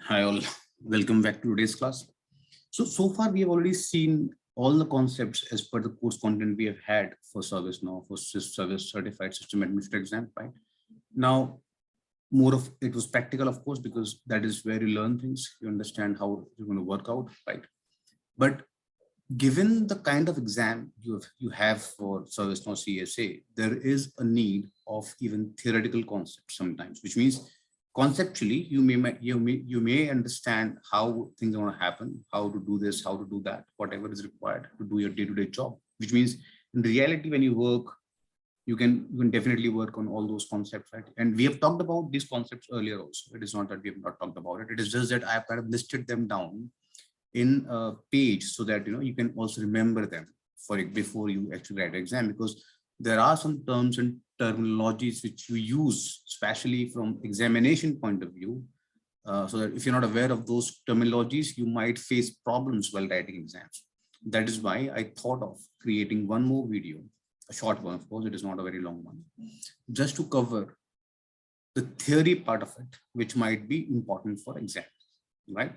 Hi all, welcome back to today's class. So far we have already seen all the concepts as per the course content we have had for ServiceNow, for Service Certified System Administrator exam, right? Now, more of it was practical, of course, because that is where you learn things, you understand how you're going to work out, right? But given the kind of exam you have for ServiceNow CSA, there is a need of even theoretical concepts sometimes, which means conceptually you may understand how things are going to happen, how to do this, how to do that, whatever is required to do your day-to-day job. Which means in reality, when you work, you can definitely work on all those concepts, right? And we have talked about these concepts earlier also. It is not that we have not talked about it. It is just that I have kind of listed them down in a page so that you can also remember them for it before you actually write an exam, because there are some terms and terminologies which you use, especially from examination point of view, so that if you're not aware of those terminologies, you might face problems while writing exams. That is why I thought of creating one more video, a short one, of course, it is not a very long one, just to cover the theory part of it, which might be important for exam, right?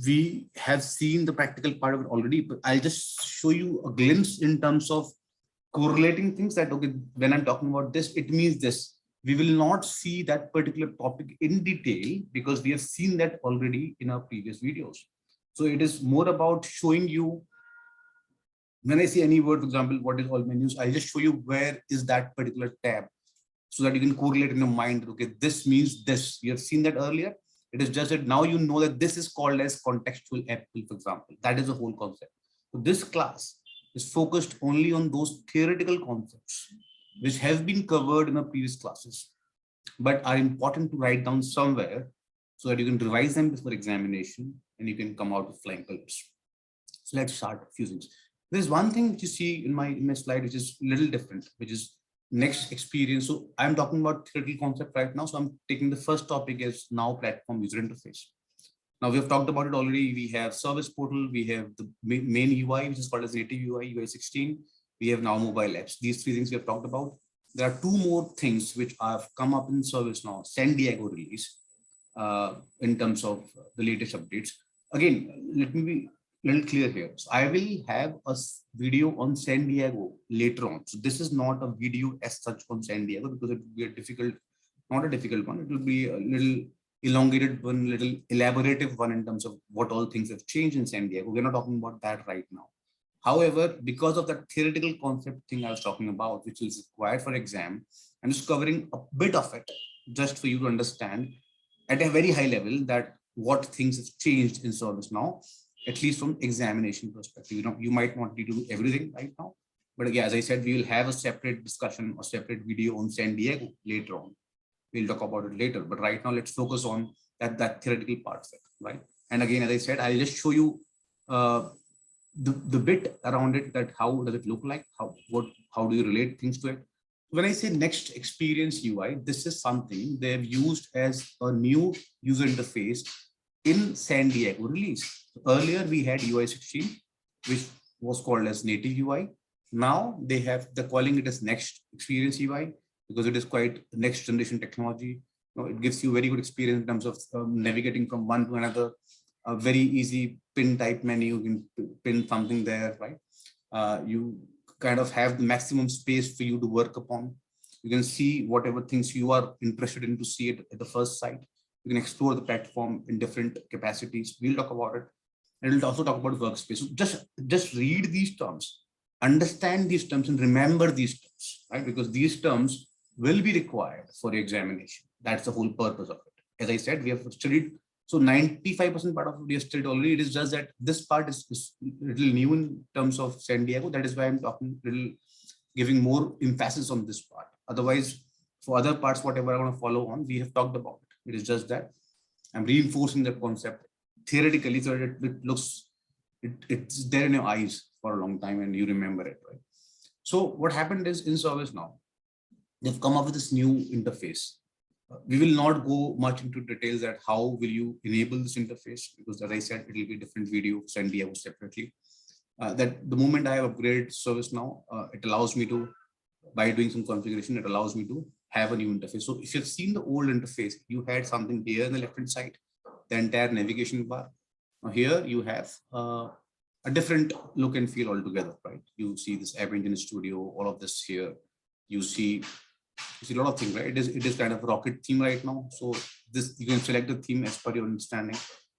We have seen the practical part of it already, but I'll just show you a glimpse in terms of correlating things that, okay, when I'm talking about this, it means this. We will not see that particular topic in detail because we have seen that already in our previous videos. So it is more about showing you, when I see any word, for example, what is all menus, I'll just show you where is that particular tab so that you can correlate in your mind, okay, this means this. You have seen that earlier. It is just that now you know that this is called as contextual appeal, for example. That is the whole concept. So this class is focused only on those theoretical concepts which have been covered in the previous classes, but are important to write down somewhere so that you can revise them before examination and you can come out with flying colors. So let's start a few things. There's one thing which you see in my slide, which is a little different, which is next experience. So I'm talking about theoretical concept right now. So I'm taking the first topic as Now Platform User Interface. Now we have talked about it already. We have Service Portal, we have the main UI, which is called as native UI, UI 16. We have now mobile apps. These three things we have talked about. There are two more things which have come up in ServiceNow San Diego release in terms of the latest updates. Again, let me be a little clear here. So I will have a video on San Diego later on. So this is not a video as such on San Diego because it will be a difficult, not a difficult one. It will be a little elongated one, little elaborative one in terms of what all things have changed in San Diego. We're not talking about that right now. However, because of that theoretical concept thing I was talking about, which is required for exam, I'm just covering a bit of it just for you to understand at a very high level that what things have changed in ServiceNow, at least from examination perspective. You might not need to do everything right now, but again, as I said, we will have a separate discussion or separate video on San Diego later on. We'll talk about it later, but right now let's focus on that theoretical part of it, right? And again, as I said, I'll just show you the bit around it, that how does it look like, how do you relate things to it. When I say next experience UI, this is something they've used as a new user interface in San Diego release. Earlier we had UI 16, which was called as native UI. Now they're calling it as next experience UI because it is quite next generation technology. It gives you very good experience in terms of navigating from one to another. A very easy pin type menu, you can pin something there, right? You kind of have the maximum space for you to work upon. You can see whatever things you are interested in to see it at the first sight. You can explore the platform in different capacities. We'll talk about it. And we'll also talk about workspace. So just read these terms, understand these terms, and remember these terms, right? Because these terms will be required for your examination. That's the whole purpose of it. As I said, we have studied, so 95% part of it we have studied already. It is just that this part is a little new in terms of San Diego. That is why I'm talking little, giving more emphasis on this part. Otherwise, for other parts, whatever I want to follow on, we have talked about it. It is just that I'm reinforcing the concept theoretically so that it looks, it's there in your eyes for a long time and you remember it, right? So what happened is in ServiceNow, they've come up with this new interface. We will not go much into details that how will you enable this interface, because as I said, it will be a different video, San Diego separately. That the moment I have upgraded ServiceNow, it allows me to, by doing some configuration, it allows me to have a new interface. So if you've seen the old interface, you had something here on the left hand side, the entire navigation bar. Now here you have a different look and feel altogether, right? You see this App Engine Studio, all of this here. You see a lot of things, right? It is kind of a rocket theme right now. So this, you can select the theme as per your understanding.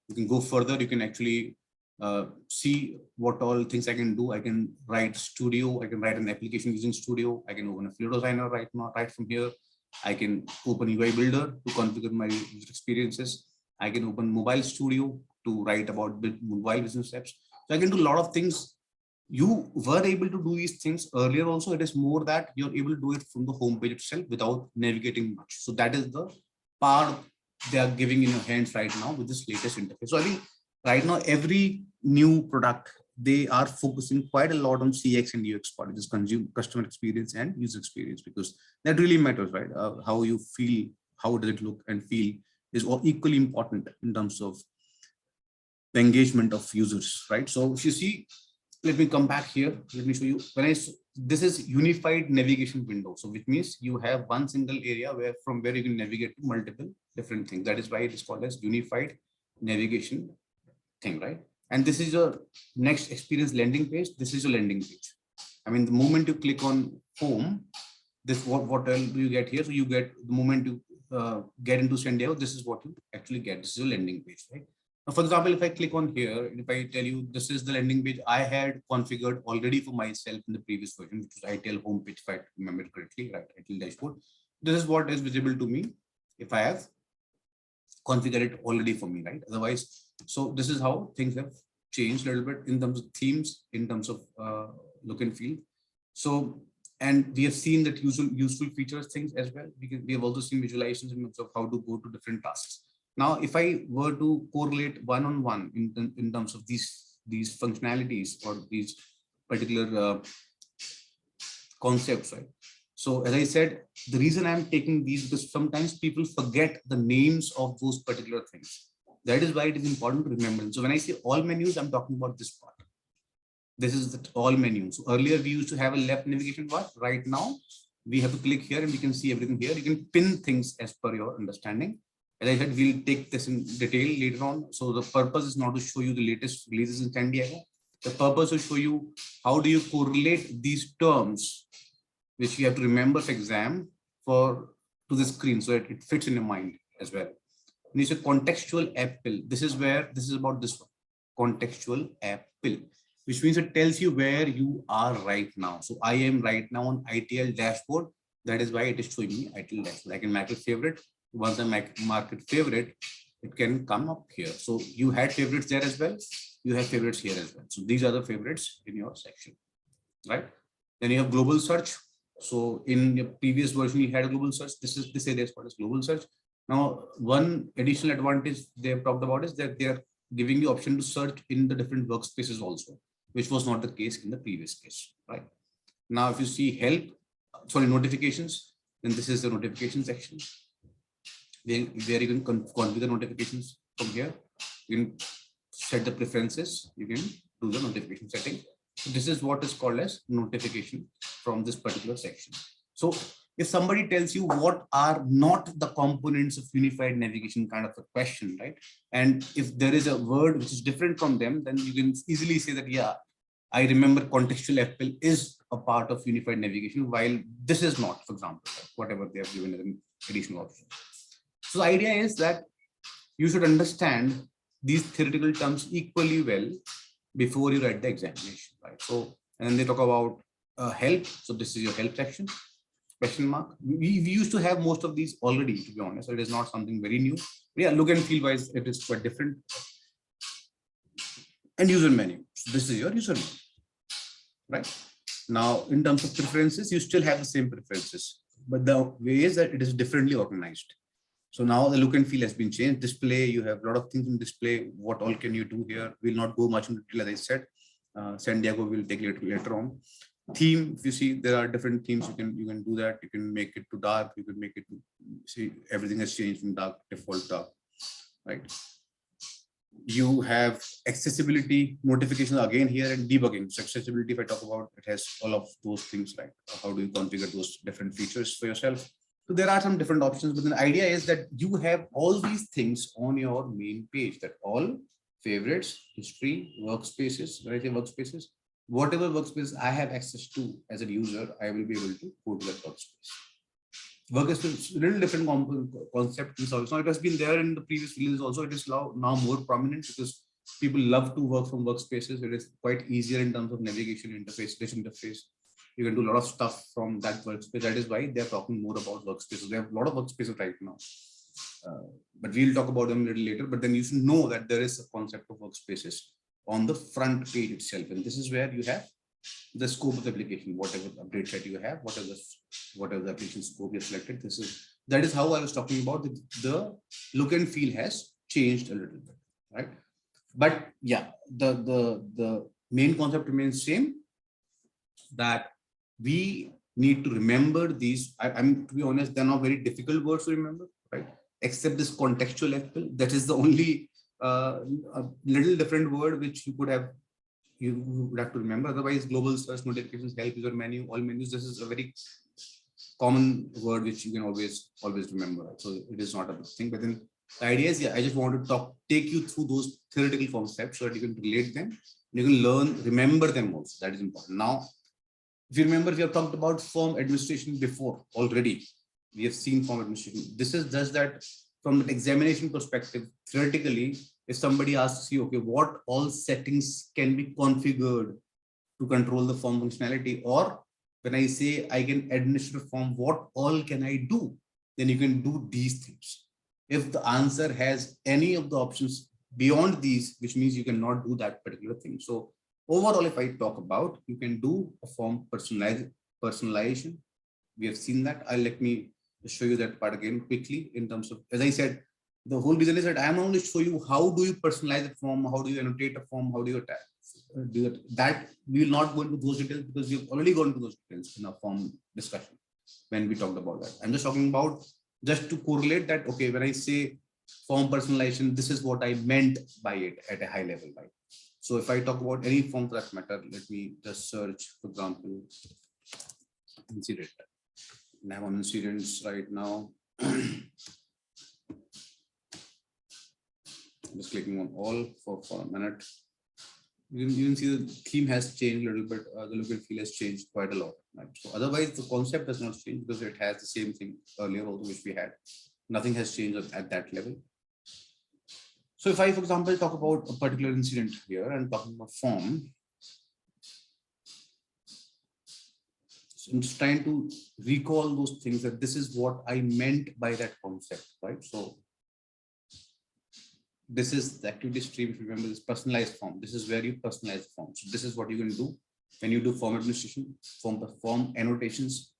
You can go further. You can actually see what all things I can do. I can write Studio. I can write an application using Studio. I can open a Flow Designer right now, right from here. I can open UI Builder to configure my user experiences. I can open Mobile Studio to write about mobile business apps. So I can do a lot of things. You were able to do these things earlier also. It is more that you're able to do it from the homepage itself without navigating much. So that is the part they are giving in your hands right now with this latest interface. So I think right now, every new product, they are focusing quite a lot on CX and UX part, which is customer experience and user experience, because that really matters, right? How you feel, how does it look and feel is all equally important in terms of the engagement of users, right? So if you see, let me come back here. Let me show you. This is unified navigation window. So which means you have one single area from where you can navigate to multiple different things. That is why it is called as unified navigation thing, right? And this is your next experience landing page. This is your landing page. I mean, the moment you click on home, this what do you get here? So you get, the moment you get into San Diego, this is what you actually get. This is your landing page, right? Now, for example, if I click on here, if I tell you this is the landing page I had configured already for myself in the previous version, which was ITL homepage, if I remember it correctly, right? ITL dashboard. This is what is visible to me if I have configured it already for me, right? Otherwise, so this is how things have changed a little bit in terms of themes, in terms of look and feel. So, and we have seen that useful features things as well. We have also seen visualizations in terms of how to go to different tasks. Now, if I were to correlate one-on-one in terms of these functionalities or these particular concepts, right? So as I said, the reason I'm taking these, because sometimes people forget the names of those particular things. That is why it is important to remember. So when I say all menus, I'm talking about this part. This is the all menus. So earlier we used to have a left navigation bar. Right now, we have to click here and we can see everything here. You can pin things as per your understanding. As I said, we'll take this in detail later on. So the purpose is not to show you the latest releases in San Diego. The purpose is to show you how do you correlate these terms, which you have to remember for exam, to the screen, so that it fits in your mind as well. And it's a contextual app pill. This is about this one, contextual app pill, which means it tells you where you are right now. So I am right now on ITL dashboard. That is why it is showing me ITL dashboard. I can mark it favorite. Once I mark it favorite, it can come up here. So you had favorites there as well. You have favorites here as well. So these are the favorites in your section, right? Then you have global search. So in your previous version, you had a global search. This area is called as global search. Now, one additional advantage they have talked about is that they are giving you option to search in the different workspaces also, which was not the case in the previous case, right? Now, if you see notifications, then this is the notification section. Where you can configure the notifications from here. You can set the preferences. You can do the notification setting. So this is what is called as notification from this particular section. So if somebody tells you what are not the components of unified navigation, kind of a question, right? And if there is a word which is different from them, then you can easily say that, yeah, I remember contextual FPL is a part of unified navigation, while this is not, for example, right? Whatever they have given as an additional option. So the idea is that you should understand these theoretical terms equally well before you write the examination, right? So, and then they talk about help. So this is your help section, question mark. We used to have most of these already, to be honest. So it is not something very new. But yeah, look and feel wise, it is quite different. And user menu. So this is your user menu, right? Now, in terms of preferences, you still have the same preferences, but the way is that it is differently organized. So now the look and feel has been changed. Display, you have a lot of things in display. What all can you do here? We'll not go much into detail, as I said. San Diego will take later on. Theme, if you see, there are different themes. You can do that. You can make it to dark. You can make it to, see, everything has changed from dark, default dark, right? You have accessibility notifications again here, and debugging. So accessibility, if I talk about, it has all of those things, right? How do you configure those different features for yourself? So there are some different options, but the idea is that you have all these things on your main page, that all favorites, history, workspaces, when I say workspaces, whatever workspace I have access to as a user, I will be able to go to that workspace. Workspace is a little different concept in ServiceNow. It has been there in the previous releases also. It is now more prominent because people love to work from workspaces. It is quite easier in terms of navigation interface, this interface. You can do a lot of stuff from that workspace. That is why they're talking more about workspaces. They have a lot of workspaces right now. But we'll talk about them a little later. But then you should know that there is a concept of workspaces on the front page itself. And this is where you have the scope of the application, whatever update that you have, whatever the application scope you selected. That is how I was talking about the look and feel has changed a little bit, right? But yeah, the main concept remains same, that we need to remember these. I'm to be honest, they're not very difficult words to remember, right? Except this contextual FL. That is the only a little different word which you would have to remember. Otherwise, global search, notifications, help, user menu, all menus. This is a very common word which you can always remember. Right? So it is not a big thing. But then the idea is, yeah, I just want to take you through those theoretical concepts so that you can relate them. You can remember them also. That is important. Now, if you remember, we have talked about form administration before already. We have seen form administration. This is just that from an examination perspective, theoretically, if somebody asks you, okay, what all settings can be configured to control the form functionality, or when I say I can administer form, what all can I do? Then you can do these things. If the answer has any of the options beyond these, which means you cannot do that particular thing. So overall, if I talk about, you can do a form personalization. We have seen that. Let me show you that part again quickly in terms of, as I said, the whole reason is that I am only show you how do you personalize a form, how do you annotate a form, how do you do it. That we will not go into those details because we've already gone into those details in our form discussion when we talked about that. I'm just talking about just to correlate that, okay, when I say form personalization, this is what I meant by it at a high level, right? So if I talk about any form for that matter, let me just search, for example, incident. And I'm on incidents right now. Just clicking on all for a minute. You can see the theme has changed a little bit. The look and feel has changed quite a lot. Right? So otherwise, the concept does not change because it has the same thing earlier also, which we had. Nothing has changed at that level. So if I, for example, talk about a particular incident here and talking about form, so I'm just trying to recall those things, that this is what I meant by that concept, right? So this is the activity stream. If you remember, this personalized form. This is where you personalize the form. So this is what you can do when you do form administration, form annotations.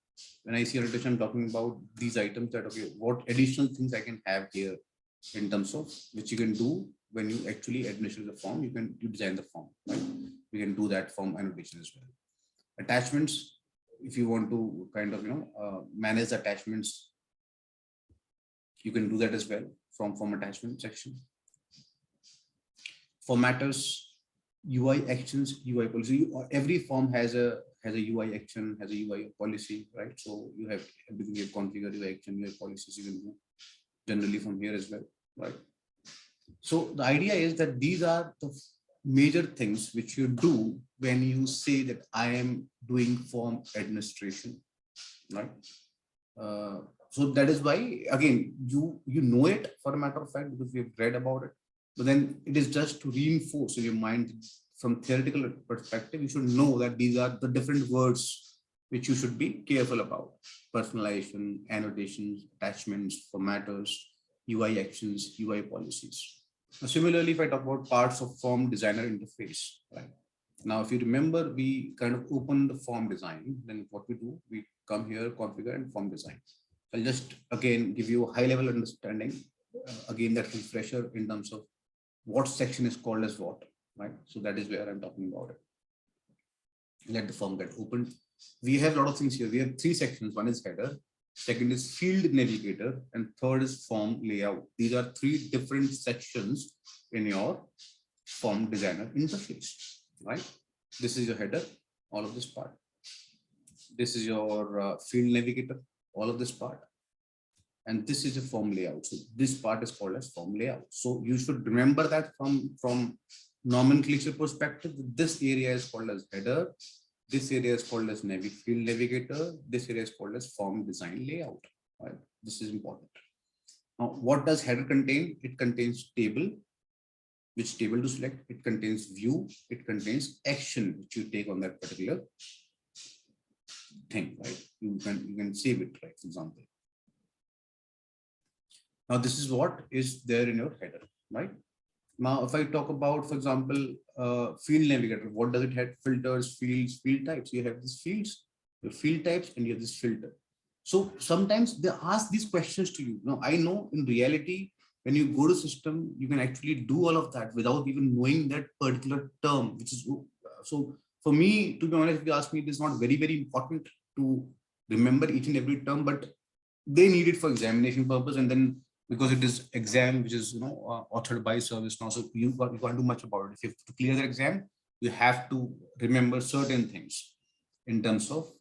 When I see annotation, I'm talking about these items that, okay, what additional things I can have here in terms of which you can do when you actually administer the form. You design the form, right? We can do that form annotation as well. Attachments, if you want to kind of manage the attachments, you can do that as well from form attachment section. Formatters, UI actions, UI policy. Every form has a UI action, has a UI policy, right? So you have everything. You have configure UI action, UI policies. You can do generally from here as well, right? So the idea is that these are the major things which you do when you say that I am doing form administration, right? So that is why, again, you know it for a matter of fact because we have read about it. But then it is just to reinforce in your mind from theoretical perspective, you should know that these are the different words which you should be careful about. Personalization, annotations, attachments, formatters, UI actions, UI policies. Now, similarly, if I talk about parts of form designer interface, right? Now, if you remember, we kind of open the form design, then what we do, we come here, configure and form design. I'll just again give you a high level understanding, again, that refresher in terms of what section is called as what, right? So that is where I'm talking about it. Let the form get opened. We have a lot of things here. We have 3 sections. One is header, second is field navigator, and third is form layout. These are 3 different sections in your form designer interface, right? This is your header, all of this part. This is your field navigator, all of this part. and this is a form layout. So this part is called as form layout. So you should remember that from nomenclature perspective, this area is called as header. This area is called as field navigator. This area is called as form design layout. Right? This is important. Now, what does header contain? It contains table. Which table to select? It contains view. It contains action, which you take on that particular thing. Right? You can save it. Right? For example. Now, this is what is there in your header. Right? Now, if I talk about, for example, field navigator, what does it have? Filters, fields, field types. You have these fields, your field types, and you have this filter. So sometimes they ask these questions to you. Now, I know in reality, when you go to system, you can actually do all of that without even knowing that particular term, which is so for me, to be honest, if you ask me, it is not very, very important to remember each and every term, but they need it for examination purpose. And then because it is exam, which is authored by ServiceNow, so you can't do much about it. If you have to clear the exam, you have to remember certain things in terms of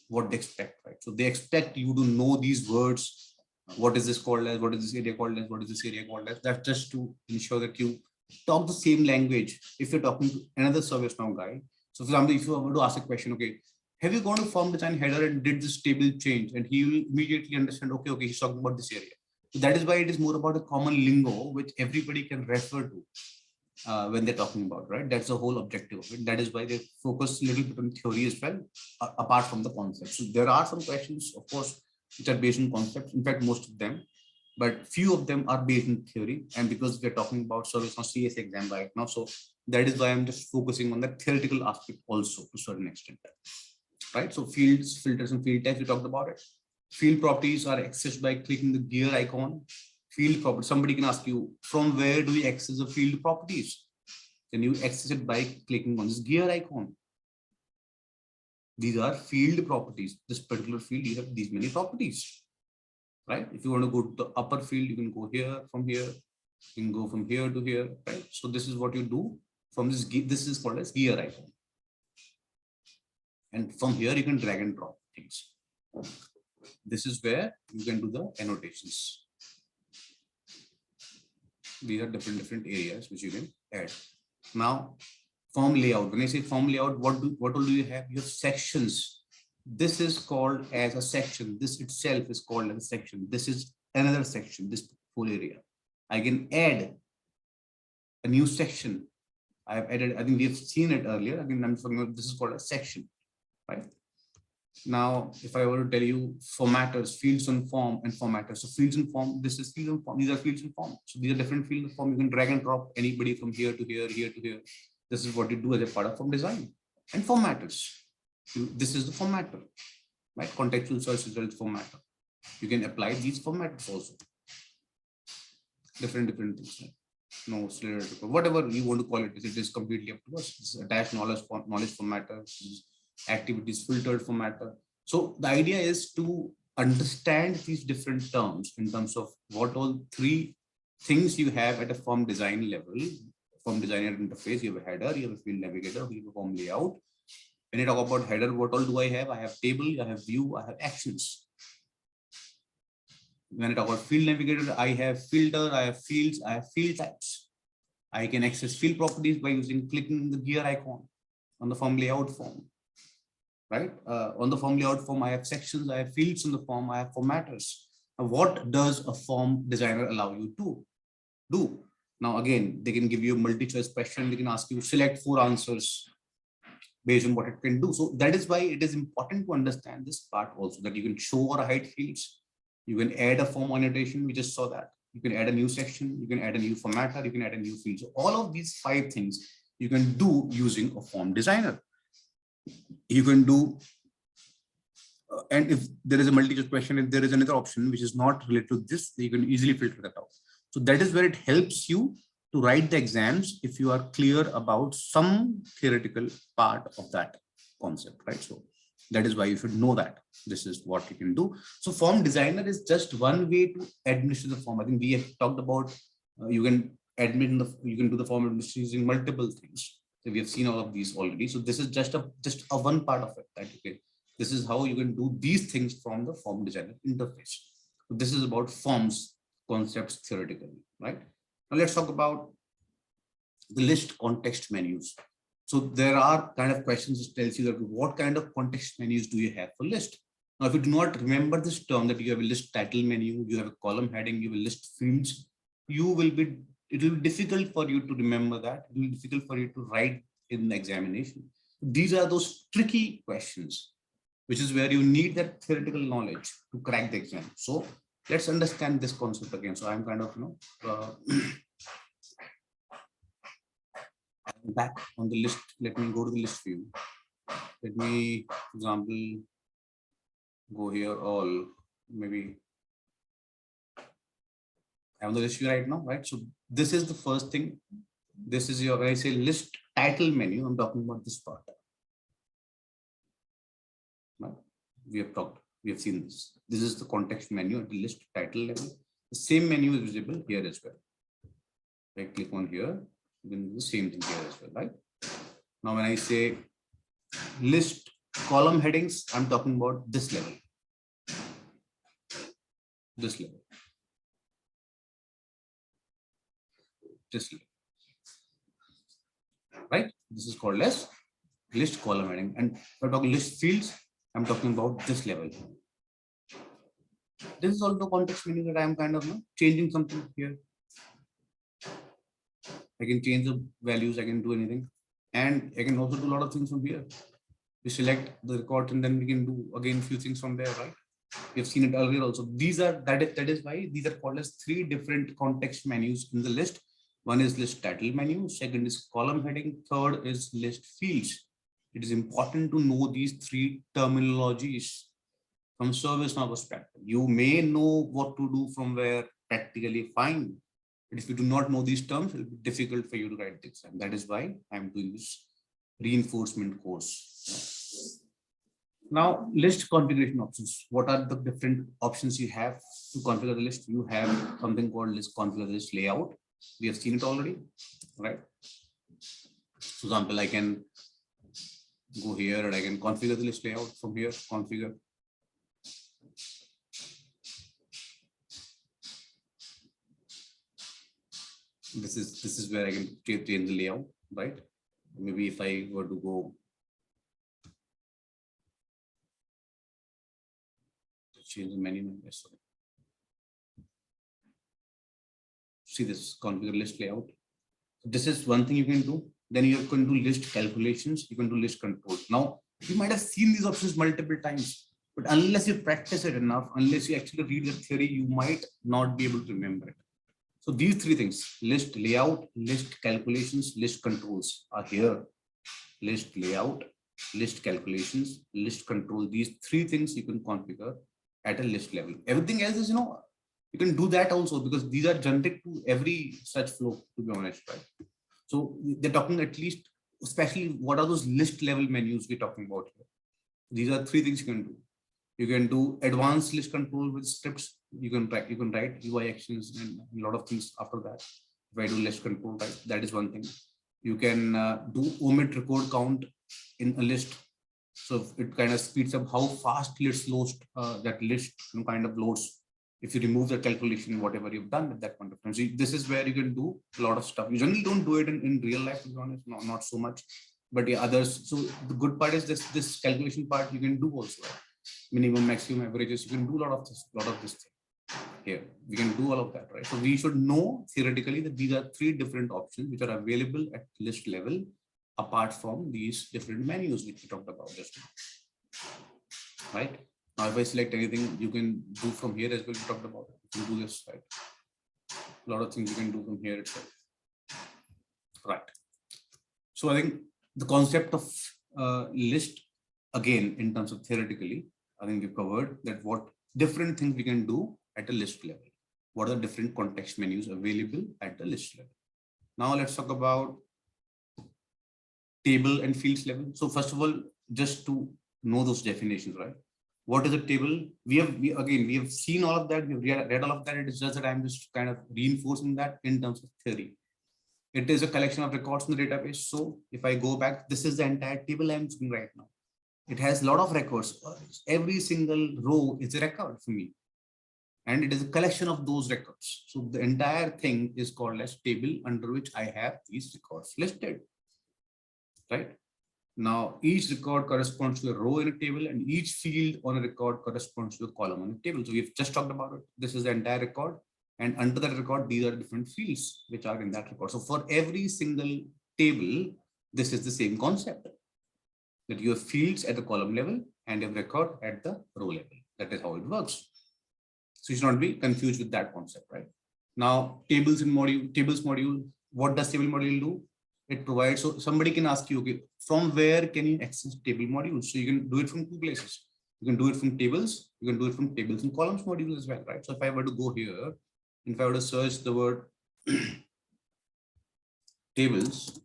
what they expect, right? So they expect you to know these words. What is this called as? What is this area called as? What is this area called as? That's just to ensure that you talk the same language. If you're talking to another ServiceNow guy, so for example, if you were to ask a question, okay, have you gone to form design header and did this table change? And he will immediately understand, okay, he's talking about this area. So that is why it is more about a common lingo, which everybody can refer to when they're talking about, right? That's the whole objective of it. That is why they focus a little bit on theory as well, apart from the concepts. So there are some questions, of course, which are based on concepts. In fact, most of them, but few of them are based in theory. And because we're talking about ServiceNow CS exam right now, so that is why I'm just focusing on the theoretical aspect also to a certain extent, right? So fields, filters, and field types, we talked about it. Field properties are accessed by clicking the gear icon. Field property, somebody can ask you, from where do we access the field properties? Can you access it by clicking on this gear icon? These are field properties. This particular field, you have these many properties, right? If you want to go to the upper field, you can go here, from here, you can go from here to here, right? So this is what you do from this. This is called as gear icon. And from here, you can drag and drop things. This is where you can do the annotations. These are different areas which you can add. Now, form layout. When I say form layout, what all do you have? You have sections. This is called as a section. This itself is called as a section. This is another section, this whole area. I can add a new section. I have added, I think we have seen it earlier. Again, I'm talking about this is called a section, right? Now, if I were to tell you formatters, fields on form and formatters. So fields and form, this is fields and form. These are fields and form. So these are different fields and form. You can drag and drop anybody from here to here, here to here. This is what you do as a part of form design. And formatters. This is the formatter, right? Contextual search result formatter. You can apply these formatters also. Different things. Right? No, whatever you want to call it, it is completely up to us. This is attached knowledge formatter. Activities filtered formatter. So the idea is to understand these different terms in terms of what all three things you have at a form design level. Form designer interface, you have a header, you have a field navigator, you have a form layout. When I talk about header, what all do I have? I have table, I have view, I have actions. When I talk about field navigator, I have filter, I have fields, I have field types. I can access field properties by clicking the gear icon on the form layout form. Right? On the form layout form, I have sections, I have fields in the form, I have formatters. Now, what does a form designer allow you to do? Now, again, they can give you a multi-choice question. They can ask you to select 4 answers based on what it can do. So that is why it is important to understand this part also, that you can show or hide fields. You can add a form annotation. We just saw that. You can add a new section. You can add a new formatter. You can add a new field. So all of these 5 things you can do using a form designer. You can do, and if there is a multi-choice question, if there is another option which is not related to this, you can easily filter that out. So that is where it helps you to write the exams if you are clear about some theoretical part of that concept, right? So that is why you should know that this is what you can do. So form designer is just one way to administer the form. I think we have talked about you can you can do the form administration using multiple things. So we have seen all of these already. So this is just a one part of it, right? Okay, this is how you can do these things from the form designer interface. This is about forms, concepts, theoretically, right? Now let's talk about the list context menus. So there are kind of questions that tells you that what kind of context menus do you have for list? Now, if you do not remember this term that you have a list title menu, you have a column heading, you have a list fields, it will be difficult for you to remember that. It will be difficult for you to write in the examination. These are those tricky questions, which is where you need that theoretical knowledge to crack the exam. So let's understand this concept again. So I'm kind of, I'm back on the list. Let me go to the list view. Let me, for example, go here all, maybe I'm on the list view right now, right? So this is the first thing. This is your, when I say list title menu, I'm talking about this part. Right? We have seen this. This is the context menu at the list title level. The same menu is visible here as well. I click on here, then the same thing here as well, right? Now, when I say list column headings, I'm talking about this level. This level. This level. Right? This is called as list column heading. And if I'm talking list fields, I'm talking about this level. This is also context menu that I'm kind of changing something here. I can change the values, I can do anything. And I can also do a lot of things from here. We select the record and then we can do again a few things from there, right? We have seen it earlier also. These are, that is why these are called as three different context menus in the list. One is list title menu, second is column heading, third is list fields. It is important to know these three terminologies from ServiceNow perspective. You may know what to do from where, practically fine. But if you do not know these terms, it will be difficult for you to write the exam. That is why I'm doing this reinforcement course. Now, list configuration options. What are the different options you have to configure the list? You have something called list configure list layout. We have seen it already, right? For example, I can go here and I can configure the list layout from here, configure. This is where I can change the layout, right? Maybe if I were to go change the menu, sorry. See this configure list layout. This is one thing you can do. Then you can do list calculations. You can do list control. Now you might have seen these options multiple times, but unless you practice it enough, unless you actually read the theory, you might not be able to remember it. So these three things: list layout, list calculations, list controls are here. List layout, list calculations, list control. These three things you can configure at a list level. Everything else is, you can do that also because these are generic to every such flow, to be honest, right? So they're talking at least, especially what are those list level menus we're talking about here. These are three things you can do. You can do advanced list control with scripts. You can write UI actions and a lot of things after that. If I do list control, right, that is one thing. You can do omit record count in a list. So it kind of speeds up how fast list loads, that list kind of loads. If you remove the calculation, whatever you've done at that point of time. So this is where you can do a lot of stuff. You generally don't do it in real life, to be honest, not so much. But yeah, others. So the good part is this calculation part you can do also. Minimum, maximum, averages. You can do a lot of this thing here. We can do all of that, right? So we should know theoretically that these are three different options which are available at list level, apart from these different menus which we talked about just now, right? Now, if I select anything, you can do from here as well. We talked about it. You can do this, right? A lot of things you can do from here itself, right? So I think the concept of list, again, in terms of theoretically, I think we've covered that what different things we can do at a list level. What are the different context menus available at the list level? Now let's talk about table and fields level. So first of all, just to know those definitions, right? What is a table? We have seen all of that. We've read all of that. It is just that I'm just kind of reinforcing that in terms of theory. It is a collection of records in the database. So if I go back, this is the entire table I'm seeing right now. It has a lot of records. Every single row is a record for me. and it is a collection of those records. So the entire thing is called as table under which I have these records listed, right? Now, each record corresponds to a row in a table, and each field on a record corresponds to a column on a table. So we've just talked about it. This is the entire record, and under that record, these are different fields which are in that record. So for every single table, this is the same concept, that you have fields at the column level and you have record at the row level. That is how it works. So you should not be confused with that concept, right? Now, tables module, what does table module do? It provides, so somebody can ask you, okay, from where can you access table modules? So you can do it from two places. You can do it from tables, you can do it from tables and columns modules as well, right? So if I were to go here, if I were to search the word tables,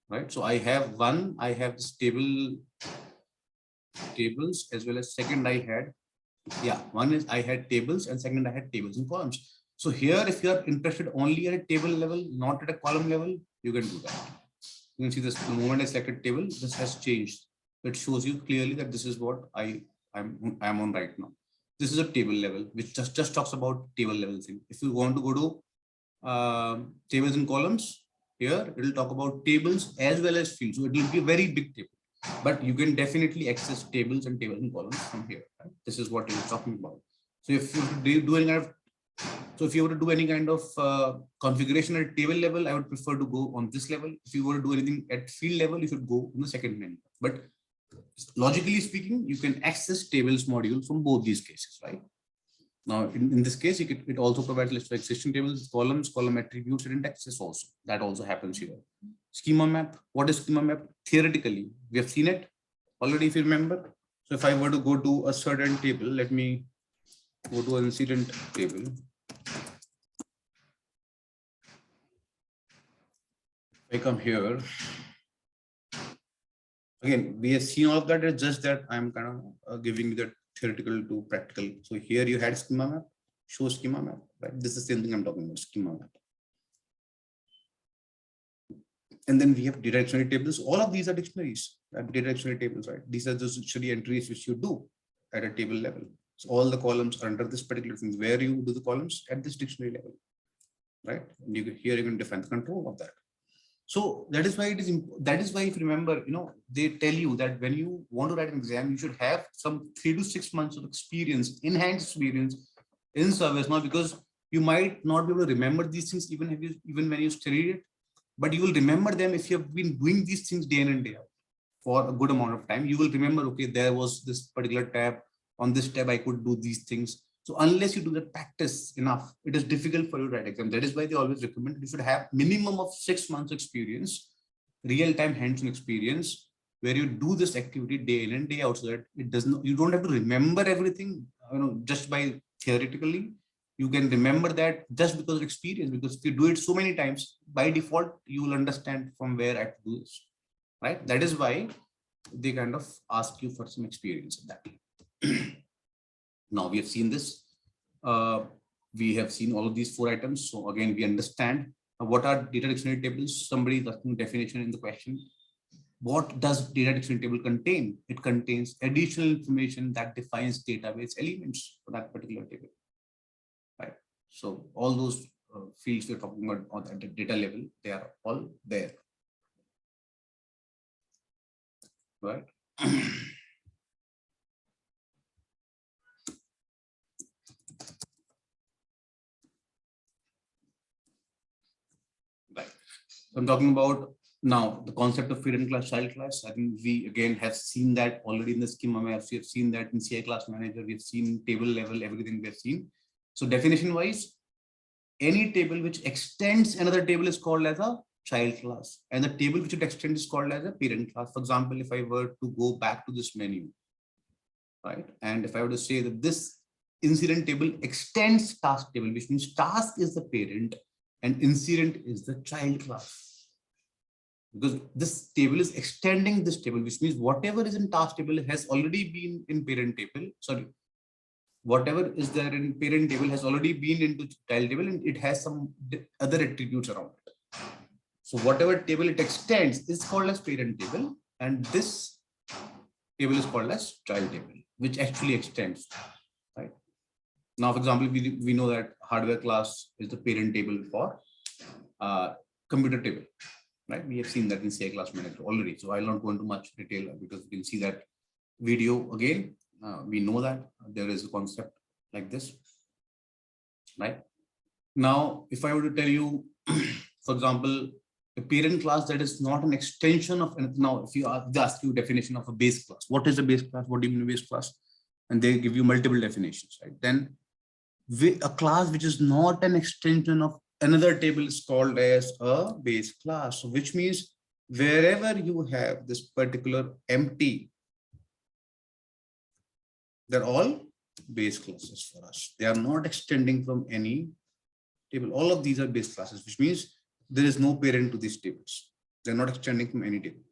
right? So I have this tables as well as second I had, one is I had tables and second I had tables and columns. So here, if you are interested only at a table level, not at a column level, you can do that. You can see this, the moment I selected table, this has changed. It shows you clearly that this is what I'm on right now. This is a table level, which just talks about table level thing. If you want to go to tables and columns, here it will talk about tables as well as fields. So it will be a very big table, but you can definitely access tables and columns from here. Right? This is what you're talking about. So if you do any kind of if you were to do any kind of configuration at table level, I would prefer to go on this level. If you were to do anything at field level, you should go on the second menu. But logically speaking, you can access tables module from both these cases, right? Now, in this case, it also provides list of existing tables, columns, column attributes, and indexes also. That also happens here. Schema map. What is schema map? Theoretically, we have seen it already, if you remember. So if I were to go to a certain table, let me go to an incident table. I come here. Again, we have seen all of that. It's just that I'm kind of giving you the theoretical to practical. So here you had schema map, show schema map, right? This is the same thing I'm talking about, schema map. And then we have data dictionary tables. All of these are dictionaries, data dictionary tables, right? These are just dictionary entries which you do at a table level. So all the columns are under this particular thing, where you do the columns at this dictionary level, right? And here you can define the control of that. So that is why if you remember, they tell you that when you want to write an exam, you should have some 3 to 6 months of experience, enhanced experience in ServiceNow, because you might not be able to remember these things even when you studied it, but you will remember them if you have been doing these things day in and day out for a good amount of time. You will remember, okay, there was this particular tab. On this tab, I could do these things. So unless you do the practice enough, it is difficult for you to write exam. That is why they always recommend you should have minimum of 6 months experience, real-time hands-on experience, where you do this activity day in and day out, so that you don't have to remember everything, just by theoretically. You can remember that just because of experience, because if you do it so many times, by default, you will understand from where I have to do this, right? That is why they kind of ask you for some experience of that. Now we have seen this. We have seen all of these 4 items. So again, we understand what are data dictionary tables. Somebody is asking definition in the question. What does data dictionary table contain? It contains additional information that defines database elements for that particular table, right? So all those fields we're talking about at the data level, they are all there, right? Right. So I'm talking about now the concept of parent class, child class. I think we again have seen that already in the schema maps. We have seen that in CI class manager. We have seen table level, everything we have seen. So definition wise, any table which extends another table is called as a child class, and the table which it extends is called as a parent class. For example, if I were to go back to this menu, right, and if I were to say that this incident table extends task table, which means task is the parent and incident is the child class, because this table is extending this table, which means whatever is in task table has already been in parent table. Sorry, whatever is there in parent table has already been into child table, and it has some other attributes around it. So whatever table it extends is called as parent table, and this table is called as child table. which actually extends, right? Now, for example, we know that hardware class is the parent table for computer table, right? We have seen that in CI class manager already. So I'll not go into much detail because you can see that video again. We know that there is a concept like this, right? Now, if I were to tell you, for example, a parent class that is not an extension of, now if you ask you definition of a base class, what is a base class? What do you mean base class? And they give you multiple definitions, right? Then a class which is not an extension of another table is called as a base class. So which means wherever you have this particular empty, they're all base classes for us. They are not extending from any table. All of these are base classes, which means there is no parent to these tables. They're not extending from any table,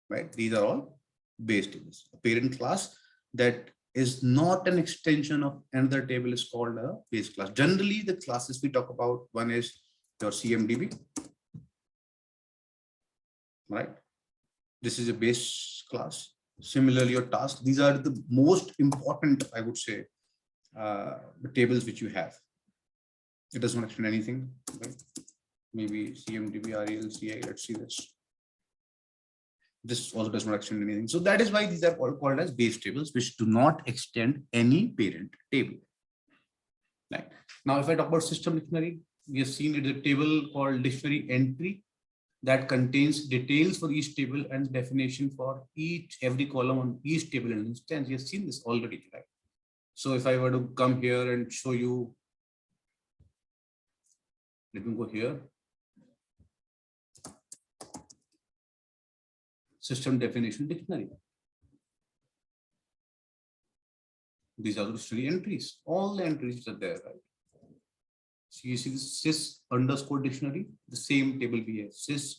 right? These are all base tables. A parent class that is not an extension of another table is called a base class. Generally, the classes we talk about, one is your CMDB, right? This is a base class. Similarly, your task. These are the most important, I would say, the tables which you have. It does not extend anything, right? Maybe CMDB, REL, CI, let's see this. This also does not extend anything. So that is why these are called as base tables, which do not extend any parent table. Right. Now, if I talk about system dictionary, we have seen it is a table called dictionary entry that contains details for each table and definition for every column on each table and instance. You have seen this already, right? So if I were to come here and show you, let me go here. System definition dictionary. These are the dictionary entries. All the entries are there, right? So you see this sys underscore dictionary, the same table we have, sys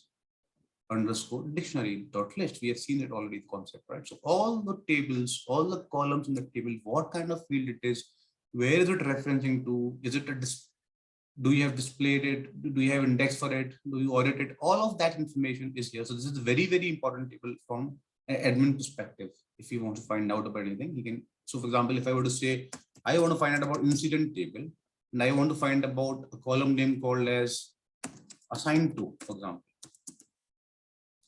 underscore dictionary dot list. We have seen it already, concept, right? So all the tables, all the columns in the table, what kind of field it is, where is it referencing to? Is it a do you have displayed it? Do you have index for it? Do you audit it? All of that information is here. So this is a very, very important table from an admin perspective. If you want to find out about anything, you can. So for example, if I were to say, I want to find out about incident table, and I want to find about a column name called as assigned to, for example,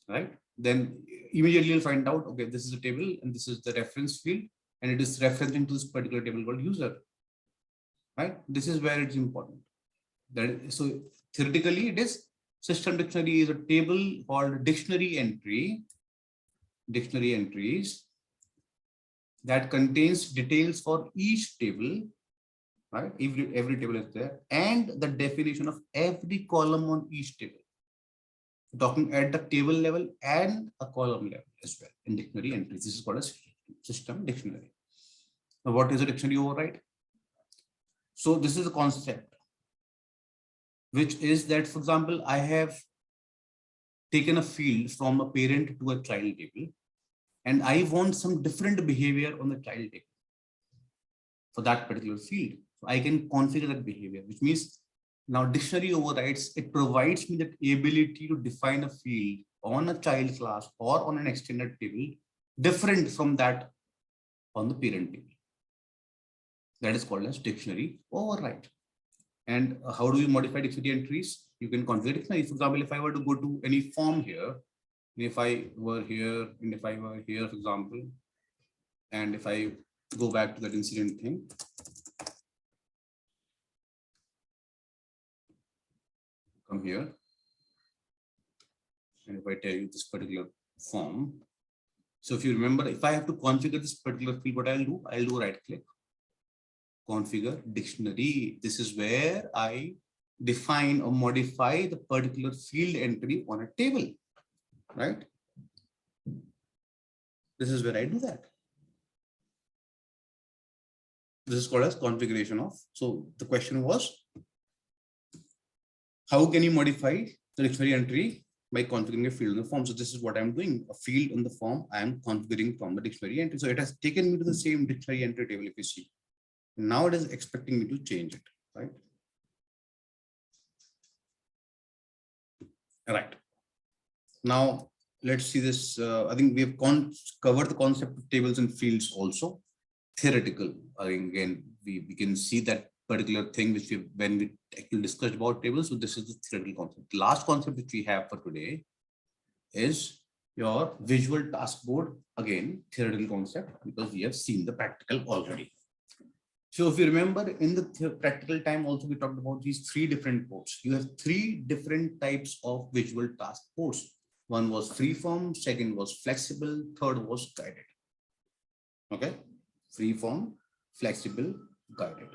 right? Then immediately you'll find out, okay, this is a table and this is the reference field, and it is referencing to this particular table called user, right? This is where it's important. So theoretically, it is system dictionary is a table called dictionary entries that contains details for each table, right? Every table is there, and the definition of every column on each table. Talking at the table level and a column level as well in dictionary entries. This is called a system dictionary. Now, what is a dictionary override? So this is a concept, which is that, for example, I have taken a field from a parent to a child table, and I want some different behavior on the child table for that particular field. So I can configure that behavior, which means now dictionary overrides, it provides me the ability to define a field on a child class or on an extended table different from that on the parent table. That is called as dictionary override. And how do you modify dictionary entries? You can configure dictionary. For example, if I were to go to any form here, if I were here, and if I were here, for example, and if I go back to that incident thing, come here, and if I tell you this particular form, so if you remember, if I have to configure this particular field, what I'll do right click, configure dictionary. This is where I define or modify the particular field entry on a table, right? This is where I do that. This is called as configuration of. So the question was, how can you modify the dictionary entry by configuring a field in the form? So this is what I'm doing. A field in the form I am configuring from the dictionary entry. So it has taken me to the same dictionary entry table, if you see. Now it is expecting me to change it, right? All right. Now let's see this. I think we have covered the concept of tables and fields also. theoretical. Again, we can see that particular thing which we, when we actually discussed about tables. So this is the theoretical concept. The last concept which we have for today is your visual task board. Again, theoretical concept, because we have seen the practical already. So if you remember, in the practical time also, we talked about these three different boards. You have three different types of visual task boards. One was freeform, second was flexible, third was guided. Okay, freeform, flexible, guided.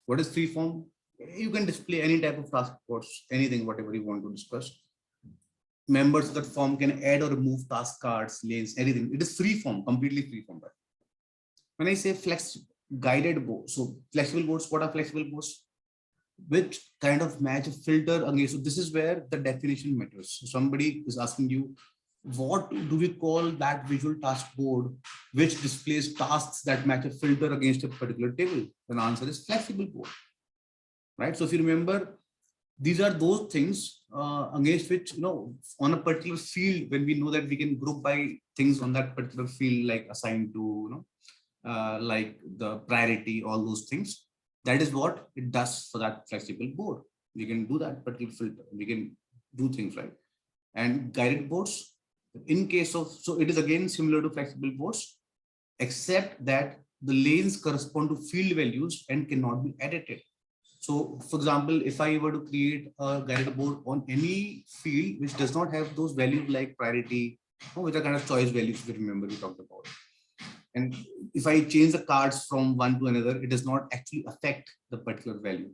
What is freeform? You can display any type of task boards, anything, whatever you want to discuss. Members of that form can add or remove task cards, lanes, anything. It is free form, completely free form. When I say guided board, so flexible boards, what are flexible boards? Which kind of match a filter against? So this is where the definition matters. So somebody is asking you, what do we call that visual task board which displays tasks that match a filter against a particular table? The answer is flexible board, right? So if you remember, these are those things against which, on a particular field, when we know that we can group by things on that particular field, like assigned to, like the priority, all those things. That is what it does for that flexible board. We can do that particular filter. We can do things, right? And guided boards, in case of, so it is again similar to flexible boards, except that the lanes correspond to field values and cannot be edited. So, for example, if I were to create a guided board on any field which does not have those values like priority, which are kind of choice values, if you remember we talked about. And if I change the cards from one to another, it does not actually affect the particular value.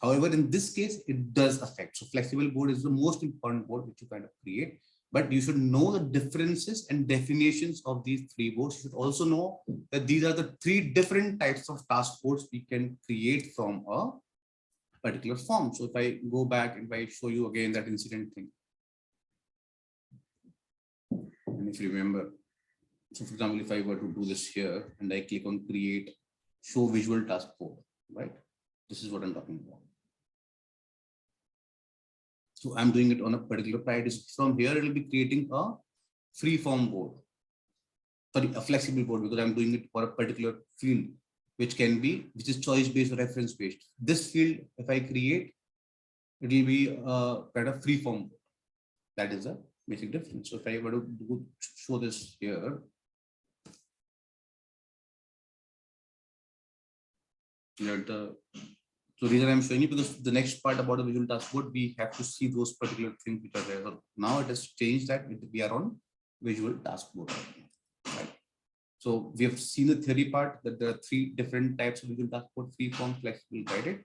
However, in this case, it does affect. So flexible board is the most important board which you kind of create. But you should know the differences and definitions of these three boards. You should also know that these are the three different types of task boards we can create from a particular form. So if I go back and if I show you again that incident thing, and if you remember, so for example, if I were to do this here and I click on create, show visual task board, right? This is what I'm talking about. So I'm doing it on a particular priority. From here, it will be creating a free form board, sorry, a flexible board, because I'm doing it for a particular field, which is choice based or reference based. This field, if I create, it will be a kind of free form board. That is a basic difference. So if I were to show this here, so reason I'm showing you, because the next part about the visual task board, we have to see those particular things which are there. So now it has changed that we are on visual task board, right? So we have seen the theory part, that there are three different types of visual task board: free form, flexible, guided,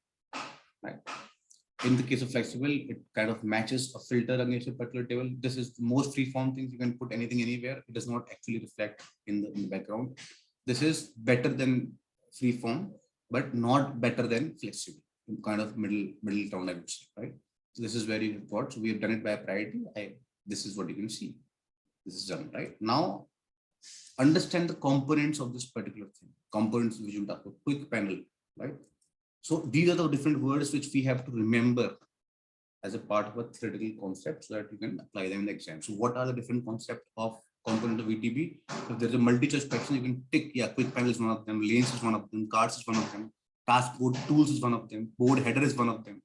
right? In the case of flexible, it kind of matches a filter against a particular table. This is the most free form things. You can put anything anywhere. It does not actually reflect in the background. This is better than free form, but not better than flexible. Kind of middle ground, I would say, right? So this is where you have got. So we have done it by priority. This is what you can see. This is done, right? Now, understand the components of this particular thing. Components visual task board, quick panel, right? So these are the different words which we have to remember as a part of a theoretical concept, so that you can apply them in the exam. So what are the different concepts of component of VTB? If there's a multi-choice question, you can tick, yeah, quick panel is one of them, lanes is one of them, cards is one of them, task board tools is one of them, board header is one of them,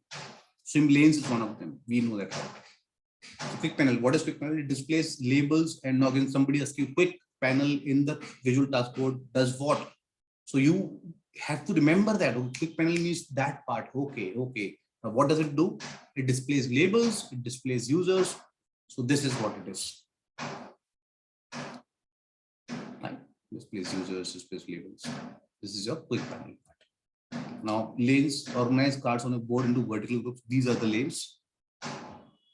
swim lanes is one of them. We know that. So quick panel, what is quick panel? It displays labels, and now again somebody asks you, quick panel in the visual task board does what? So you have to remember that. Quick panel means that part. Okay. Now what does it do? It displays labels, it displays users. So this is what it is. Right? Displays users, displays labels. This is your quick panel part. Now lanes, organize cards on a board into vertical groups. These are the lanes.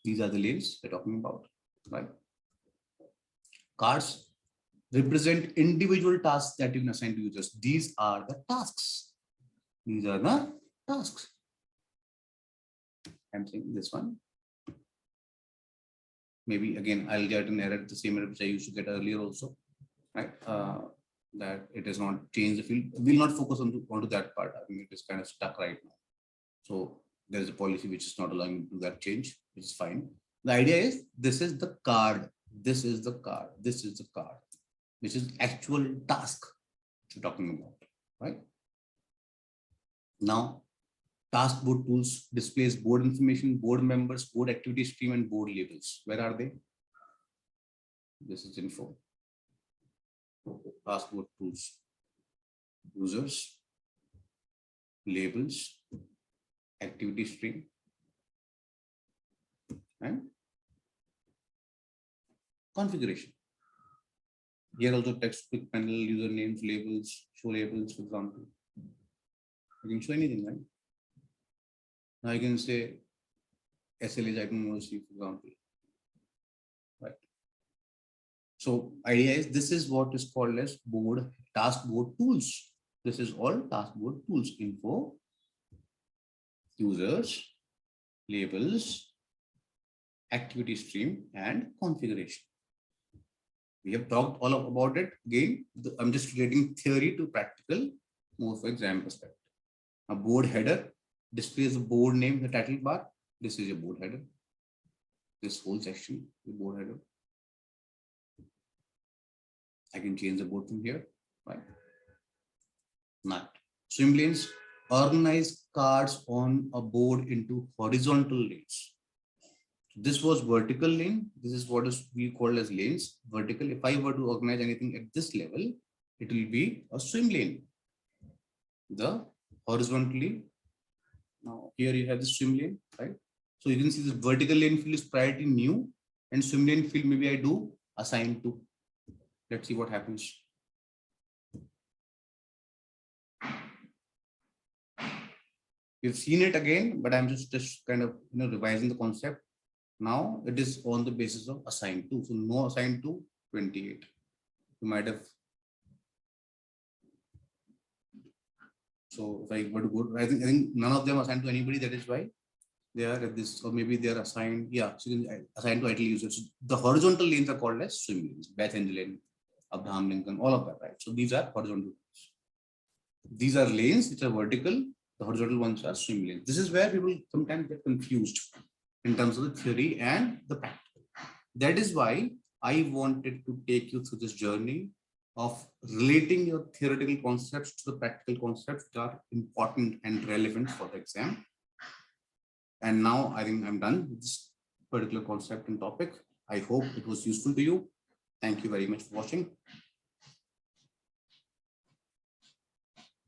These are the lanes we're talking about, right? Cards represent individual tasks that you can assign to users. These are the tasks. These are the tasks. I'm saying this one. Maybe again, I'll get an error, the same error which I used to get earlier also, right? That it has not changed the field. We'll not focus onto that part. I think it is kind of stuck right now. So there is a policy which is not allowing to do that change, which is fine. The idea is, this is the card. This is the card. This is the card, which is actual task you're talking about. right? Now, task board tools displays board information, board members, board activity stream, and board labels. Where are they? This is info. Task board tools, users, labels, activity stream, and configuration. Here also text, quick panel, usernames, labels, show labels, for example. You can show anything, right? Now I can say SLA item OC, for example. Right. So idea is this is what is called as board task board tools. This is all task board tools: info, users, labels, activity stream, and configuration. We have talked all about it. Again, I'm just relating theory to practical, more for exam perspective. A board header displays the board name, the title bar. This is your board header. This whole section, the board header. I can change the board from here, right? Not. Swim lanes organize cards on a board into horizontal lanes. This was vertical lane. This is what is we call as lanes. Vertical. If I were to organize anything at this level, it will be a swim lane. The horizontally. Now here you have the swim lane, right? So you can see this vertical lane field is priority new, and swim lane field maybe I do assign to. Let's see what happens. You've seen it again, but I'm just kind of revising the concept. Now it is on the basis of assign to. So no assign to 28. You might have. So if I were to go, I think none of them assigned to anybody. That is why they are at this, or maybe they are assigned. Yeah, so you can assign to idle users. So the horizontal lanes are called as swim lanes. Beth Lane, Abraham Lincoln, all of that, right? So these are horizontal lanes. These are lanes which are vertical. The horizontal ones are swim lanes. This is where people sometimes get confused in terms of the theory and the practical. That is why I wanted to take you through this journey of relating your theoretical concepts to the practical concepts that are important and relevant for the exam. And now I think I'm done with this particular concept and topic. I hope it was useful to you. Thank you very much for watching.